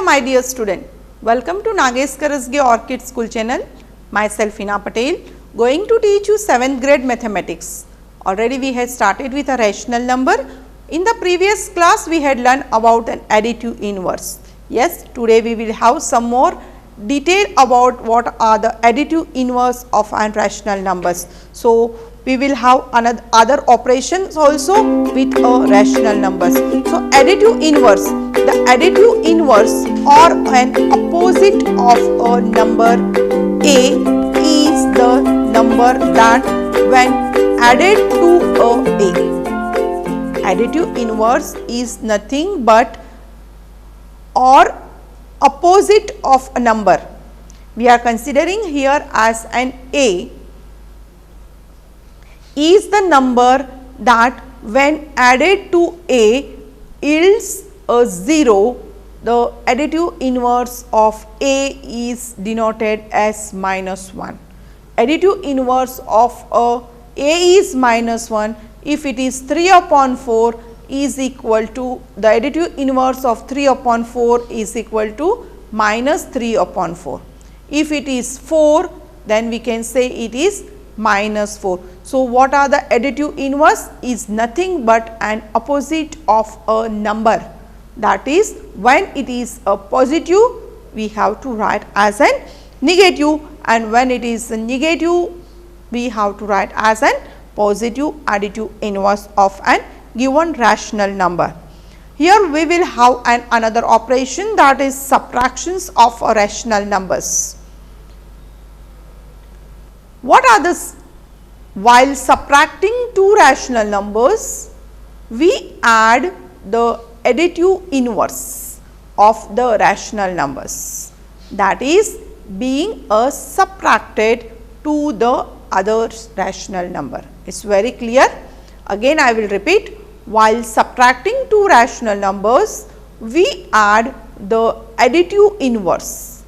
my dear student, welcome to Nagesh Karasge Orchid School channel. Myself Hina Patel going to teach you 7th grade mathematics. Already we had started with a rational number. In the previous class we had learned about an additive inverse. Yes, today we will have some more detail about what are the additive inverse of rational numbers. So, we will have other operations also with rational numbers. So, additive inverse, the additive inverse or an opposite of a number A is the number that when added to a additive inverse is nothing but or opposite of a number. We are considering here as an A is the number that when added to A yields a 0. The additive inverse of A is denoted as -1. Additive inverse of A is -1. If it is 3 upon 4 is equal to, the additive inverse of 3 upon 4 is equal to -3 upon 4. If it is 4, then we can say it is -4. So, what are the additive inverse is nothing but an opposite of a number, that is when it is a positive we have to write as an negative, and when it is a negative we have to write as an positive additive inverse of an given rational number. Here we will have another operation, that is subtractions of rational numbers. What are this? While subtracting two rational numbers, we add the additive inverse of the rational numbers, that is being subtracted to the other rational number. It is very clear. Again I will repeat, while subtracting two rational numbers, we add the additive inverse.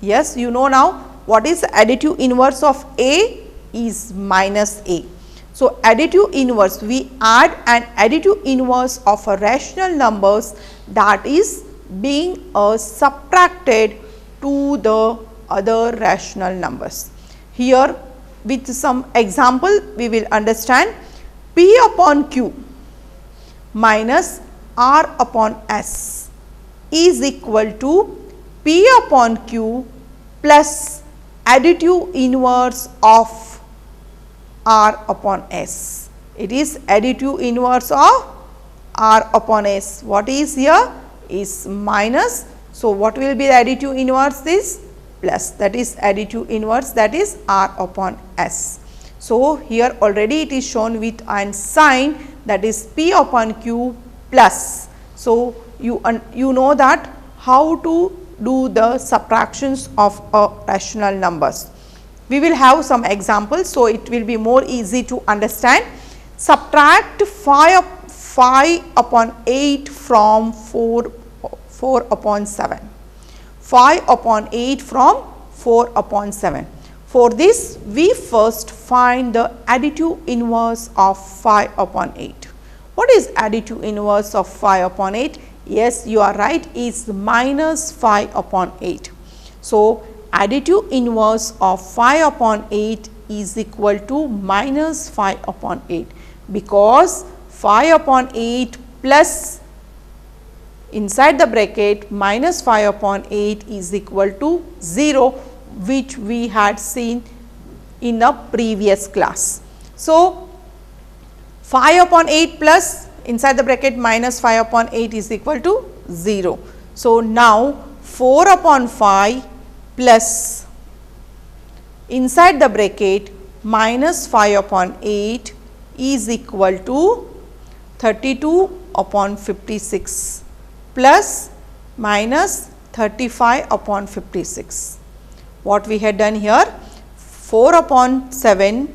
Yes, you know now what is the additive inverse of A is -A. So, additive inverse, we add an additive inverse of a rational numbers that is being subtracted to the other rational numbers. Here with some example we will understand. P upon Q minus R upon S is equal to P upon Q plus additive inverse of R upon S. It is additive inverse of R upon S. What is here is minus. So, what will be the additive inverse is plus, that is additive inverse, that is R upon S. So, here already it is shown with an sign, that is P upon Q plus. So, you know that how to do the subtractions of rational numbers. We will have some examples, so it will be more easy to understand. Subtract 5 upon 8 from 4 upon 7. 5 upon 8 from 4 upon 7. For this, we first find the additive inverse of 5 upon 8. What is additive inverse of 5 upon 8? Yes, you are right, is -5 upon 8. So, additive inverse of 5 upon 8 is equal to -5 upon 8, because 5 upon 8 plus inside the bracket -5 upon 8 is equal to 0, which we had seen in a previous class. So, 5 upon 8 plus inside the bracket -5 upon 8 is equal to 0. So, now 4 upon 5 plus inside the bracket -5 upon 8 is equal to 32 upon 56 plus minus 35 upon 56. What we had done here, 4 upon 7,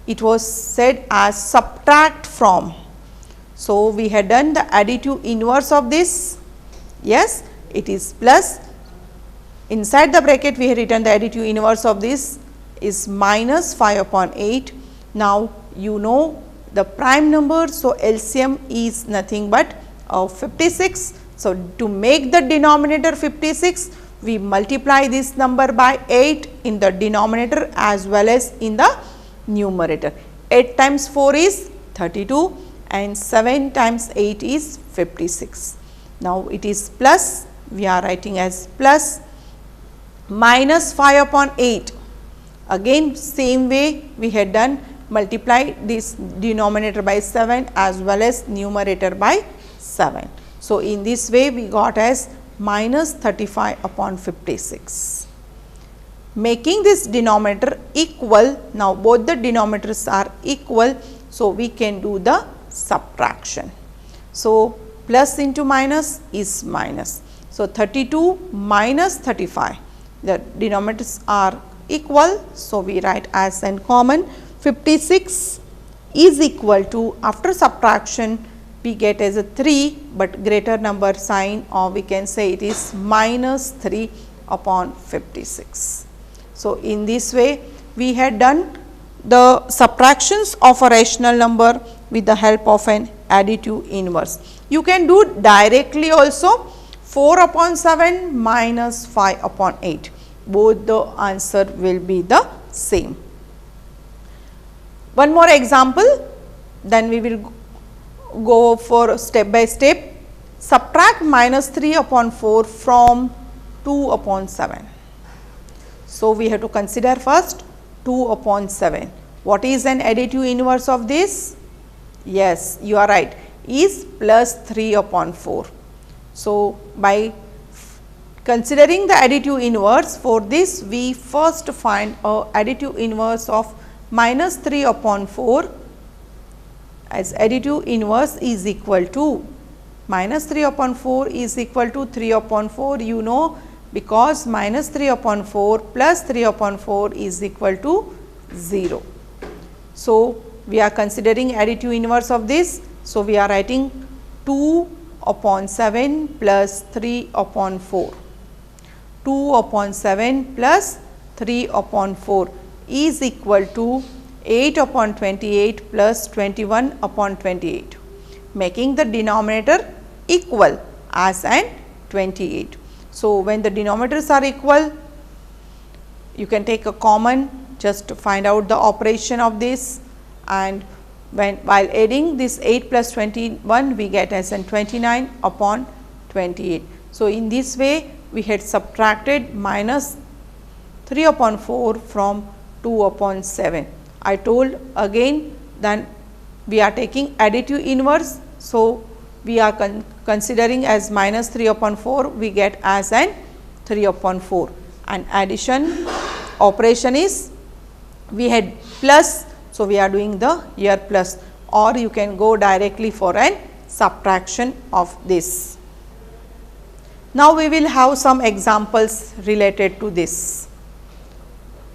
it was said as subtract from. So, we had done the additive inverse of this. Yes, it is plus, inside the bracket we have written the additive inverse of this is -5 upon 8. Now, you know the prime number, so LCM is nothing but 56. So, to make the denominator 56, we multiply this number by 8 in the denominator as well as in the numerator. 8 times 4 is 32 and 7 times 8 is 56. Now, it is plus, we are writing as plus minus 5 upon 8. Again same way we had done, multiply this denominator by 7 as well as numerator by 7. So, in this way we got as minus 35 upon 56. Making this denominator equal, now both the denominators are equal. So, we can do the subtraction. So, plus into minus is minus. So, 32 minus 35, the denominators are equal. So, we write as in common 56 is equal to, after subtraction we get as a 3, but greater number sign, or we can say it is minus 3 upon 56. So, in this way we had done the subtractions of a rational number with the help of an additive inverse. You can do directly also, 4 upon 7 minus 5 upon 8, both the answer will be the same. One more example, then we will go for step by step. Subtract minus 3 upon 4 from 2 upon 7. So, we have to consider first 2 upon 7. What is an additive inverse of this? Yes, you are right, is plus 3 upon 4. So, by considering the additive inverse, for this we first find a additive inverse of minus 3 upon 4, as additive inverse is equal to minus 3 upon 4 is equal to 3 upon 4, you know, because minus 3 upon 4 plus 3 upon 4 is equal to 0. So, we are considering additive inverse of this. So, we are writing 2 upon 7 plus 3 upon 4. 2 upon 7 plus 3 upon 4 is equal to 8 upon 28 plus 21 upon 28, making the denominator equal as an 28. So, when the denominators are equal, you can take a common just to find out the operation of this, and while adding this 8 plus 21 we get as an 29 upon 28. So, in this way we had subtracted minus 3 upon 4 from 2 upon 7. I told again, then we are taking additive inverse. So, we are considering as minus 3 upon 4, we get as an 3 upon 4, and addition operation is we had plus. So, we are doing the here plus, or you can go directly for an subtraction of this. Now, we will have some examples related to this.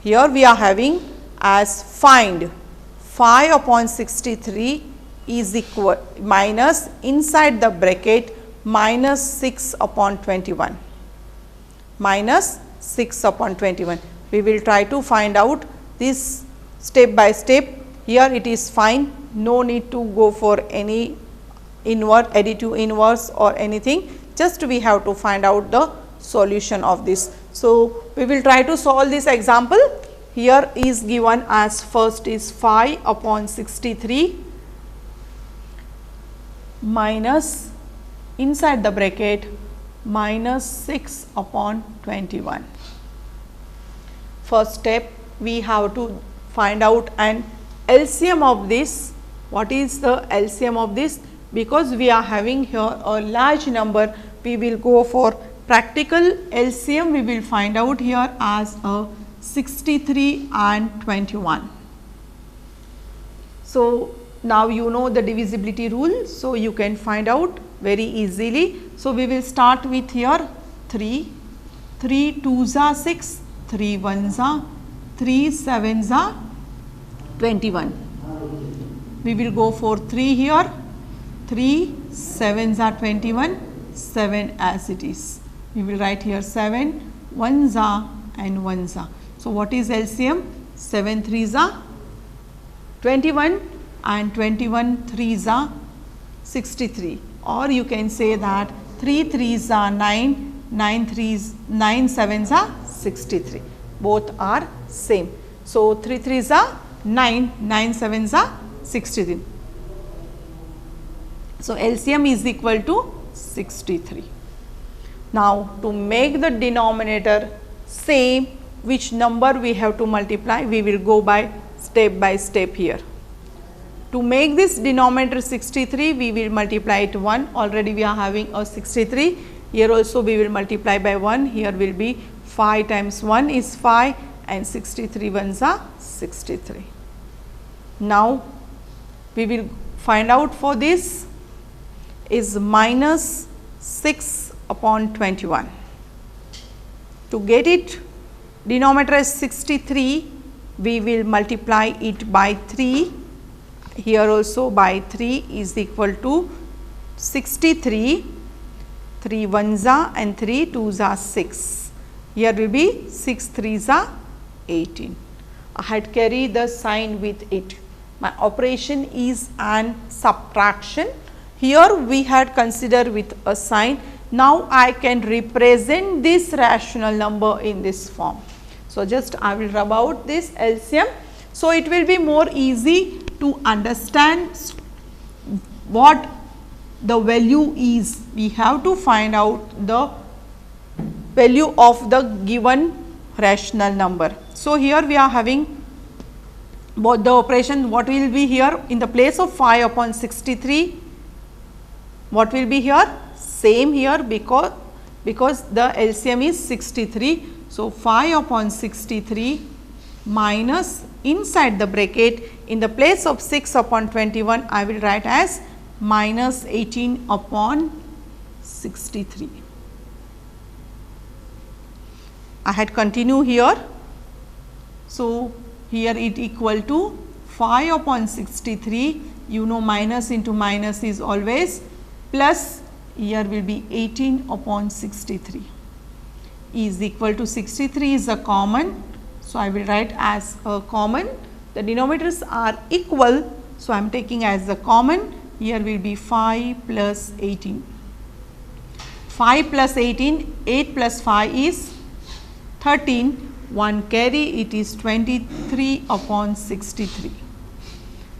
Here we are having as find 5 upon 63 is equal minus inside the bracket minus 6 upon 21, minus 6 upon 21. We will try to find out this step by step. Here it is fine, no need to go for any additive inverse or anything, just we have to find out the solution of this. So, we will try to solve this example. Here is given as first is 5 upon 63 minus inside the bracket minus 6 upon 21. First step, we have to find out an LCM of this. What is the LCM of this? Because we are having here a large number, we will go for practical LCM. We will find out here as a 63 and 21. So, now you know the divisibility rule. So, you can find out very easily. So, we will start with here 3, 3 2s are 6, 3 1s are 3 7s are 21. We will go for 3 here, 3 7s are 21, 7 as it is. We will write here 7, 1s are and 1s are. So, what is LCM? 7 3s are 21 and 21 3s are 63, or you can say that 3 3s are 9, 9 7s are 63. Both are same. So, 3 3s are 9, 9 7s are 63. So, LCM is equal to 63. Now, to make the denominator same, which number we have to multiply? We will go by step here. To make this denominator 63, we will multiply it 1. Already we are having a 63. Here also we will multiply by 1. Here will be 5 times 1 is 5 and 63 ones are 63. Now, we will find out for this is minus 6 upon 21. To get it, denominator is 63, we will multiply it by 3. Here also by 3 is equal to 63, 3 ones are and 3 twos are 6. Here will be 6 threes are 18. I had carried the sign with it. My operation is an subtraction. Here we had considered with a sign. Now I can represent this rational number in this form. So, just I will rub out this LCM. So, it will be more easy to understand what the value is. We have to find out the value of the given rational number. So, here we are having both the operation. What will be here in the place of 5 upon 63, what will be here? Same here because the LCM is 63. So, 5 upon 63 minus inside the bracket in the place of 6 upon 21 I will write as minus 18 upon 63. I had continue here. So, here it equal to 5 upon 63, you know minus into minus is always plus, here will be 18 upon 63 is equal to 63 is a common. So, I will write as a common, the denominators are equal. So, I am taking as the common, here will be 5 plus 18. 5 plus 18, 8 plus 5 is 13, 1 carry, it is 23 upon 63.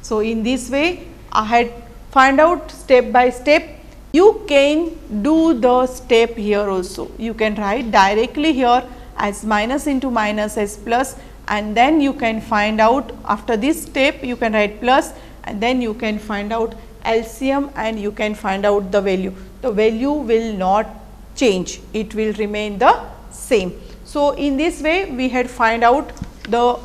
So, in this way I had find out step by step. You can do the step here also. You can write directly here as minus into minus as plus, and then you can find out after this step you can write plus, and then you can find out LCM and you can find out the value. The value will not change, it will remain the same. So, in this way we had find out the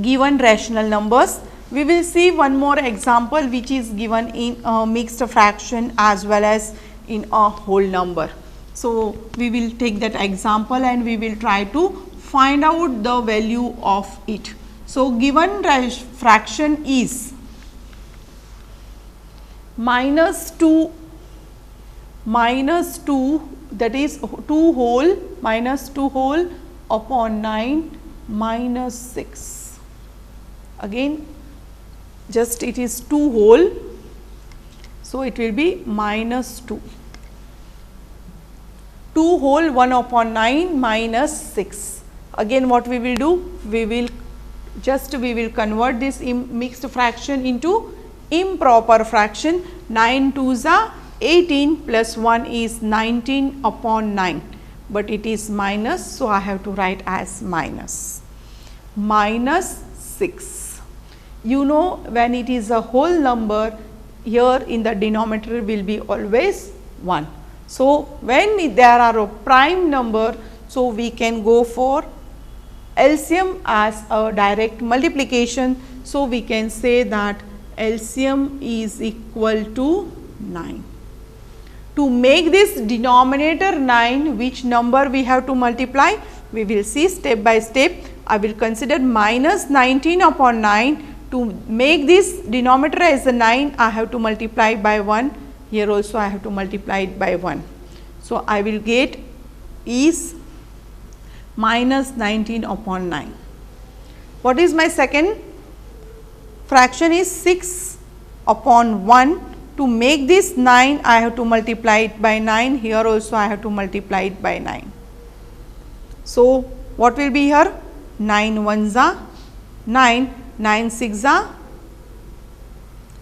given rational numbers. We will see one more example which is given in a mixed fraction as well as in a whole number. So, we will take that example and we will try to find out the value of it. So, given fraction is minus 2 that is 2 whole minus 2 whole upon 9 minus 6. Again just it is 2 whole. So, it will be minus 2. 2 whole 1 upon 9 minus 6. Again what we will do? We will convert this mixed fraction into improper fraction. 9 2s are 18 plus 1 is 19 upon 9, but it is minus. So, I have to write as minus 6. You know when it is a whole number, here in the denominator will be always 1. So, when there are a prime number, so we can go for LCM as a direct multiplication. So, we can say that LCM is equal to 9. To make this denominator 9, which number we have to multiply? We will see step by step. I will consider minus 19 upon 9. To make this denominator as a 9, I have to multiply by 1. Here also I have to multiply it by 1. So, I will get is minus 19 upon 9. What is my second fraction is 6 upon 1 to make this 9, I have to multiply it by 9, here also I have to multiply it by 9. So, what will be here? 9 ones are 9, 9 6 are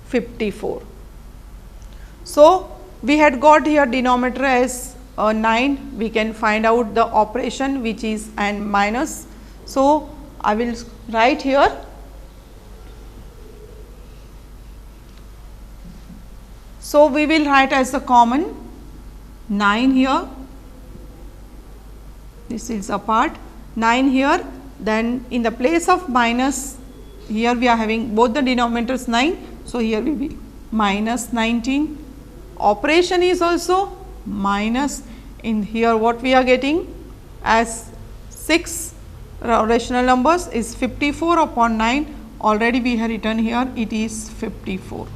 54. So, we had got here denominator as 9, we can find out the operation which is and minus. So, I will write here so we will write as the common 9 here, this is a part 9 here, then in the place of minus here we are having both the denominators 9. So, here we will minus 19, operation is also minus, in here what we are getting as 6 rational numbers is 54 upon 9, already we have written here it is 54.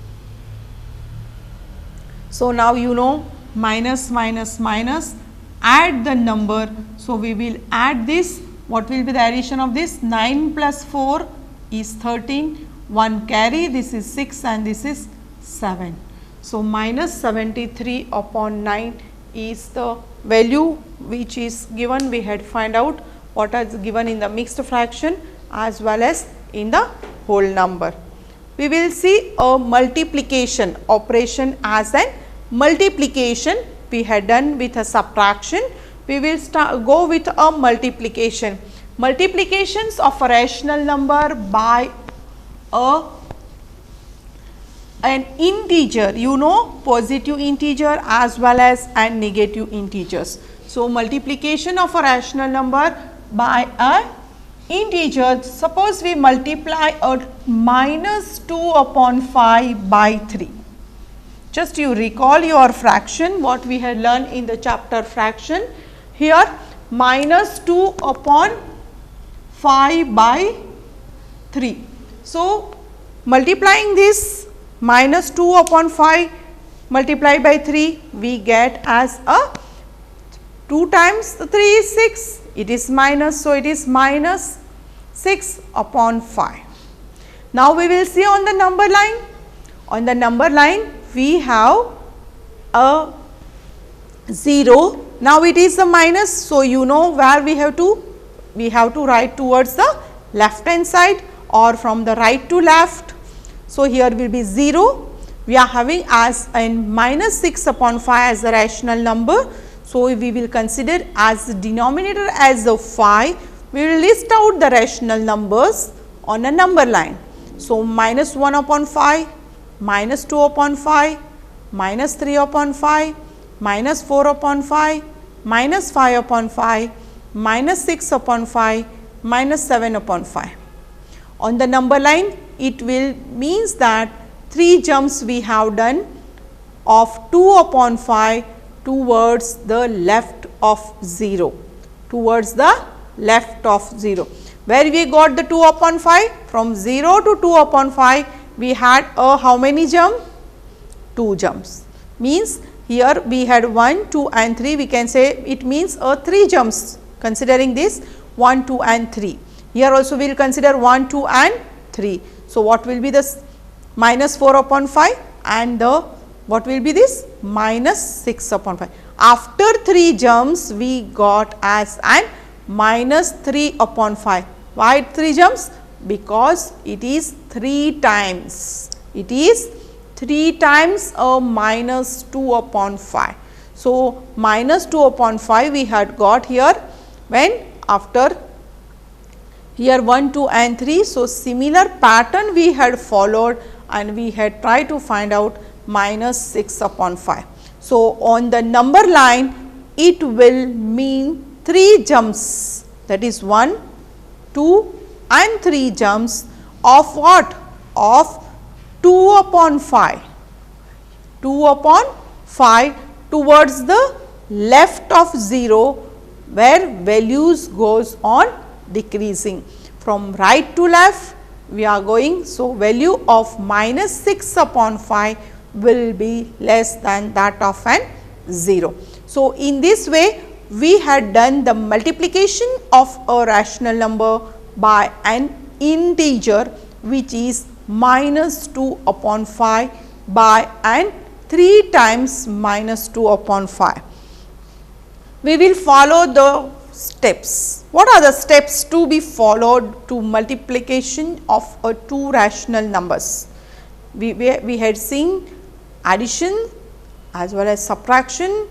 So, now you know minus minus minus, add the number. So, we will add this, what will be the addition of this? 9 plus 4 is 13, 1 carry, this is 6 and this is 7. So, minus 73 upon 9 is the value which is given. We had find out what is given in the mixed fraction as well as in the whole number. We will see a multiplication operation as an multiplication. We had done with a subtraction. We will go with a multiplication. Multiplications of a rational number by an integer, you know, positive integer as well as and negative integers. So, multiplication of a rational number by an integer, suppose we multiply a minus 2 upon 5 by 3. Just you recall your fraction, what we had learned in the chapter fraction. Here minus 2 upon 5 by 3. So, multiplying this minus 2 upon 5 multiplied by 3, we get as a 2 times 3 is 6, it is minus. So, it is minus 6 upon 5. Now, we will see on the number line. On the number line, we have a 0. Now, it is a minus. So, you know where we have to write towards the left hand side or from the right to left. So, here will be 0. We are having as in minus 6 upon 5 as the rational number. So, we will consider as the denominator as the 5. We will list out the rational numbers on a number line. So, minus 1 upon 5, minus 2 upon 5, minus 3 upon 5, minus 4 upon 5, minus 5 upon 5, minus 6 upon 5, minus 7 upon 5. On the number line, it will means that 3 jumps we have done of 2 upon 5 towards the left of 0, towards the left of 0. Where we got the 2 upon 5? From 0 to 2 upon 5, we had a how many jump? 2 jumps. Means here we had 1, 2 and 3, we can say it means a 3 jumps, considering this 1, 2 and 3. Here also we will consider 1, 2 and 3. So, what will be this? Minus 4 upon 5 and the what will be this? Minus 6 upon 5. After 3 jumps, we got as an minus 3 upon 5. Why 3 jumps? Because it is 3 times. It is 3 times a minus 2 upon 5. So, minus 2 upon 5 we had got here when after here 1, 2 and 3. So, similar pattern we had followed and we had tried to find out minus 6 upon 5. So, on the number line it will mean 3 jumps, that is 1, 2 and 3 jumps of what? Of 2 upon 5, 2 upon 5 towards the left of 0 where values goes on decreasing. From right to left we are going. So, value of minus 6 upon 5 will be less than that of an 0. So, in this way we had done the multiplication of a rational number by an integer which is minus 2 upon 5 by an 3 times minus 2 upon 5. We will follow the steps. What are the steps to be followed to multiplication of two rational numbers? We had seen addition as well as subtraction,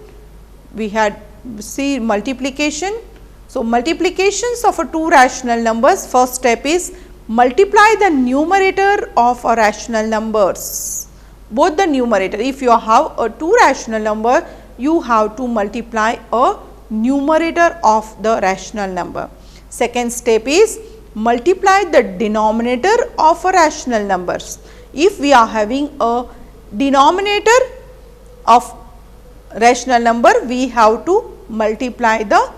we had seen multiplication. So, multiplications of two rational numbers, first step is multiply the numerator of a rational numbers, both the numerator. If you have a two rational number, you have to multiply a numerator of the rational number. Second step is multiply the denominator of a rational numbers. If we are having a denominator of rational number, we have to multiply the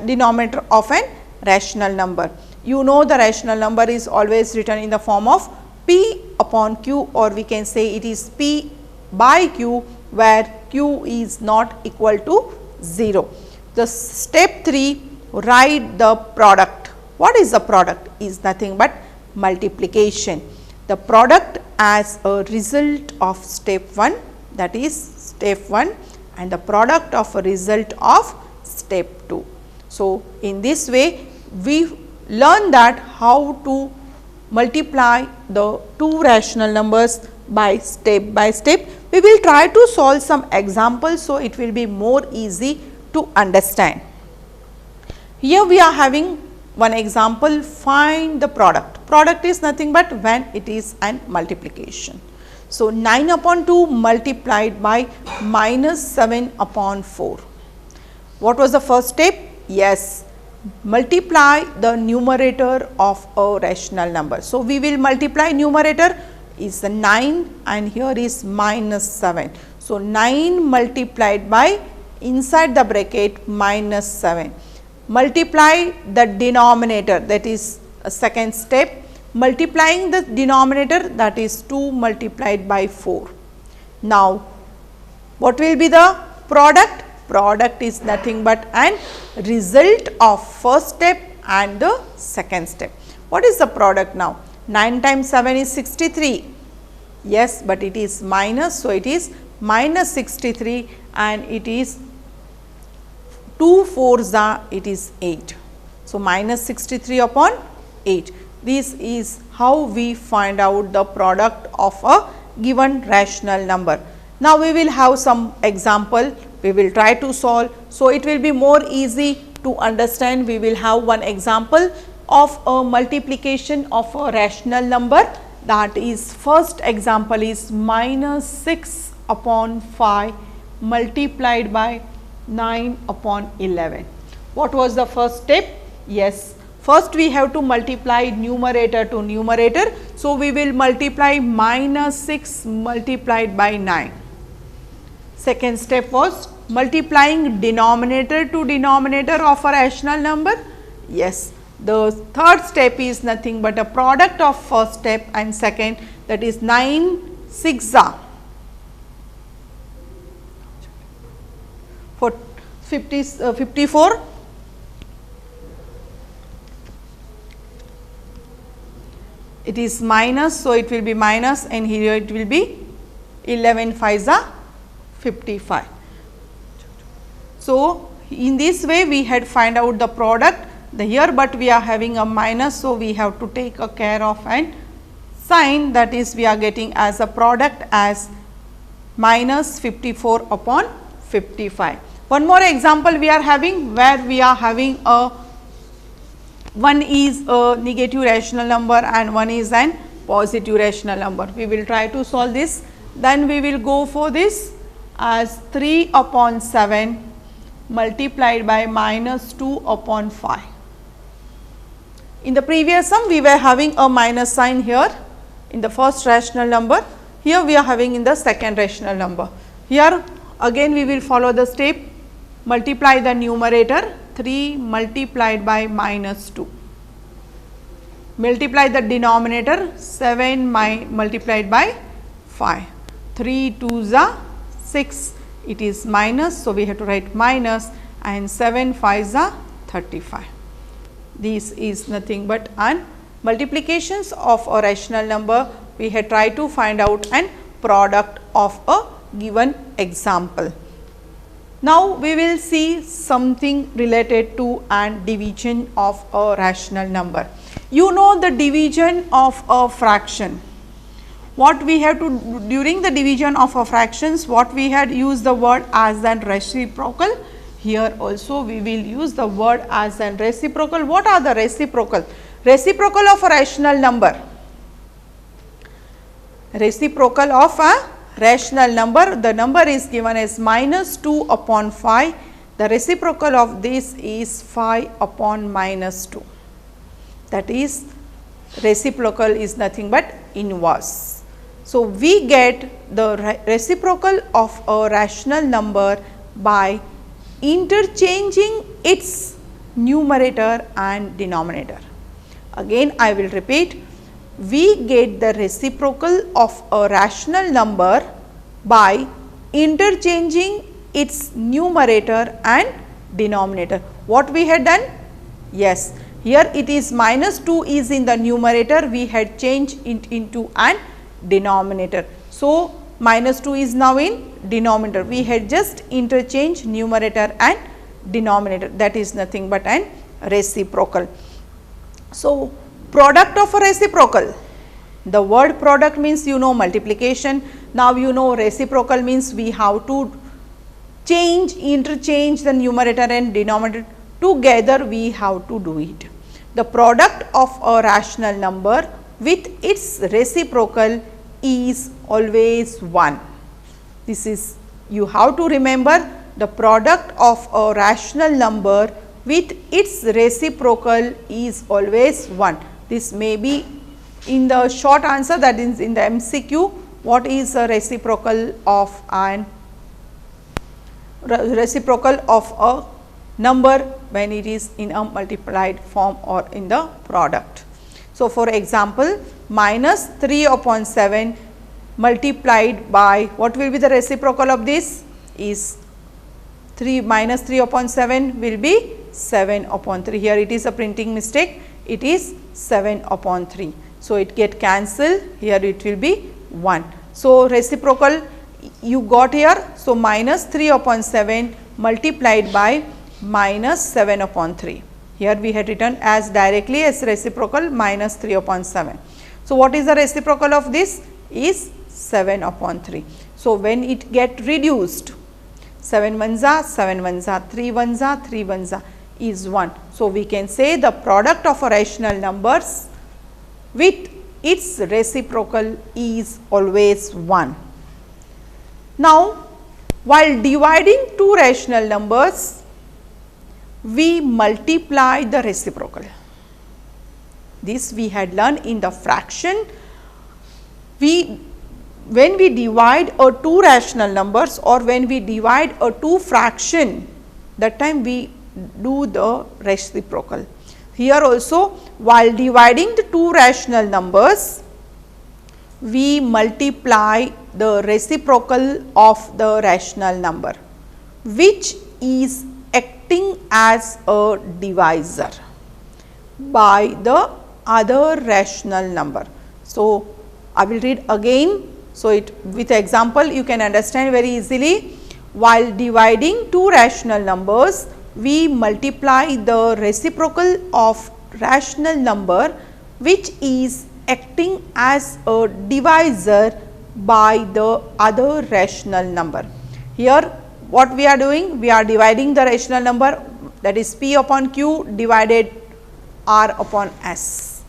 denominator of an rational number. You know the rational number is always written in the form of P upon Q, or we can say it is P by Q, where Q is not equal to 0. The step 3, write the product. What is the product? Is nothing but multiplication. The product as a result of step 1, that is step 1, and the product of a result of step 2. So, in this way we learn that how to multiply the two rational numbers by step. We will try to solve some examples, so it will be more easy to understand. Here we are having one example, find the product. Product is nothing but when it is an multiplication. So, 9 upon 2 multiplied by minus 7 upon 4. What was the first step? Yes, multiply the numerator of a rational number. So, we will multiply numerator is the 9 and here is minus 7. So, 9 multiplied by inside the bracket minus 7. Multiply the denominator, that is a second step. Multiplying the denominator, that is 2 multiplied by 4. Now, what will be the product? Product is nothing but an result of first step and the second step. What is the product now? 9 times 7 is 63. Yes, but it is minus. So, it is minus 63 and it is 2 4s are, it is 8. So, minus 63 upon 8. This is how we find out the product of a given rational number. Now, we will have some example, we will try to solve. So, it will be more easy to understand. We will have one example of a multiplication of a rational number, that is first example is minus 6 upon 5 multiplied by 9 upon 11. What was the first step? Yes, first we have to multiply numerator to numerator. So, we will multiply minus 6 multiplied by 9. Second step was multiplying denominator to denominator of a rational number. Yes, the third step is nothing but a product of first step and second, that is 9 6 are for 54. It is minus, so it will be minus and here it will be 11 5s are 55. So, in this way we had find out the product here, but we are having a minus. So, we have to take a care of an sign, that is we are getting as a product as minus 54 upon 55. One more example we are having, where we are having a one is a negative rational number and one is an positive rational number. We will try to solve this. Then we will go for this as 3 upon 7 multiplied by minus 2 upon 5. In the previous sum we were having a minus sign here in the first rational number. Here we are having in the second rational number. Here again we will follow the step, multiply the numerator 3 multiplied by minus 2. Multiply the denominator 7 multiplied by 5. 3 2s are 6, it is minus. So, we have to write minus and 7 5s are 35. This is nothing but an multiplications of a rational number. We have tried to find out an product of a given example. Now, we will see something related to and division of a rational number. You know the division of a fraction. What we have to do during the division of a fractions, what we had used the word as an reciprocal. Here also we will use the word as an reciprocal. What are the reciprocal? Reciprocal of a rational number. Reciprocal of a rational number, the number is given as minus 2 upon 5. The reciprocal of this is 5 upon minus 2. That is, reciprocal is nothing but inverse. So, we get the reciprocal of a rational number by interchanging its numerator and denominator. Again, I will repeat, we get the reciprocal of a rational number by interchanging its numerator and denominator. What we had done? Yes, here it is minus 2 is in the numerator, we had changed it into an denominator. So, minus 2 is now in denominator, we had just interchanged numerator and denominator, that is nothing but an reciprocal. So, product of a reciprocal, the word product means you know multiplication. Now, you know reciprocal means we have to interchange the numerator and denominator, together we have to do it. The product of a rational number with its reciprocal is always 1. This is, you have to remember, the product of a rational number with its reciprocal is always 1. This may be in the short answer, that is in the MCQ, what is a reciprocal of a number when it is in a multiplied form or in the product. So, for example, minus 3 upon 7 multiplied by, what will be the reciprocal of this? Is 3 minus 3 upon 7 will be 7 upon 3. Here it is a printing mistake, it is 7 upon 3. So, it get cancelled, here it will be 1. So, reciprocal you got here. So, minus 3 upon 7 multiplied by minus 7 upon 3. Here we had written as directly as reciprocal minus 3 upon 7. So, what is the reciprocal of this? Is 7 upon 3. So, when it get reduced, 7 ones are 7 ones are 3 ones are 3 ones are is 1. So, we can say the product of a rational numbers with its reciprocal is always 1. Now, while dividing two rational numbers, we multiply the reciprocal. This we had learned in the fraction. When we divide a two rational numbers or when we divide a two fraction, that time we do the reciprocal. Here also, while dividing the two rational numbers, we multiply the reciprocal of the rational number, which is acting as a divisor by the other rational number. So, I will read again. So, it with example you can understand very easily. While dividing two rational numbers, we multiply the reciprocal of rational number, which is acting as a divisor by the other rational number. Here what we are doing? We are dividing the rational number, that is P upon Q divided R upon S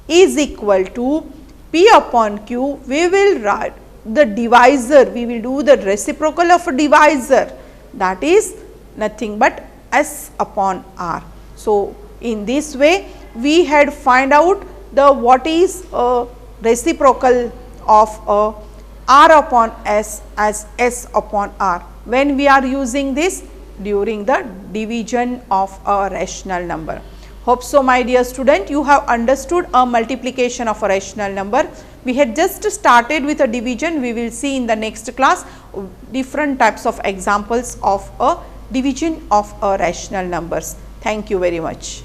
is equal to P upon Q. We will write the divisor, we will do the reciprocal of a divisor, that is nothing but S upon R. So, in this way we had find out the what is a reciprocal of R upon S as S upon R when we are using this during the division of a rational number. Hope so, my dear student, you have understood a multiplication of a rational number. We had just started with a division. We will see in the next class different types of examples of a division of a rational numbers. Thank you very much.